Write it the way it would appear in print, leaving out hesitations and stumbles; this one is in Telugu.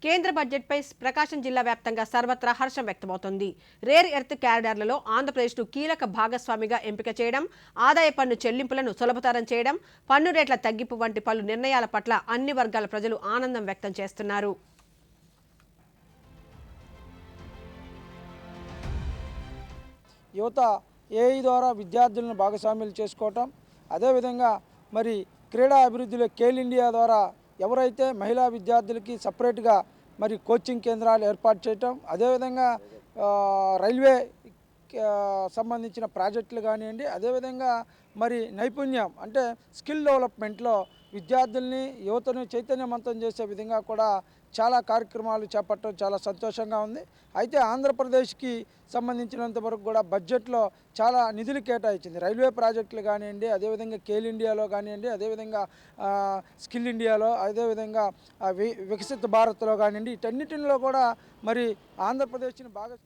కేంద్ర బడ్జెట్పై ప్రకాశం జిల్లా వ్యాప్తంగా సర్వత్రా హర్షం వ్యక్తమవుతోంది. రేర్ ఎర్త్ క్యారిడార్లలో ఆంధ్రప్రదేశ్ను కీలక భాగస్వామిగా ఎంపిక చేయడం, ఆదాయ పన్ను చెల్లింపులను సులభతరం చేయడం, పన్ను రేట్ల తగ్గింపు వంటి పలు నిర్ణయాల పట్ల అన్ని వర్గాల ప్రజలు ఆనందం వ్యక్తం చేస్తున్నారు. యువత ఏఐ ద్వారా విద్యార్థులను భాగస్వామ్యాలు చేసుకోవటం, అదేవిధంగా మరి క్రీడా అభివృద్ధిలో ఖేల్ ఇండియా ద్వారా ఎవరైతే మహిళా విద్యార్థులకి సపరేట్గా మరి కోచింగ్ కేంద్రాలు ఏర్పాటు చేయటం, అదేవిధంగా రైల్వే సంబంధించిన ప్రాజెక్టులు కానివ్వండి, అదేవిధంగా మరి నైపుణ్యం అంటే స్కిల్ డెవలప్మెంట్లో విద్యార్థుల్ని యువతను చైతన్యవంతం చేసే విధంగా కూడా చాలా కార్యక్రమాలు చేపట్టడం చాలా సంతోషంగా ఉంది. అయితే ఆంధ్రప్రదేశ్కి సంబంధించినంత వరకు కూడా బడ్జెట్లో చాలా నిధులు కేటాయించింది. రైల్వే ప్రాజెక్టులు కానివ్వండి, అదేవిధంగా ఖేల్ ఇండియాలో కానివ్వండి, అదేవిధంగా స్కిల్ ఇండియాలో, అదేవిధంగా వికసిత భారత్లో కానివ్వండి, వీటన్నిటిలో కూడా మరి ఆంధ్రప్రదేశ్ని బాగా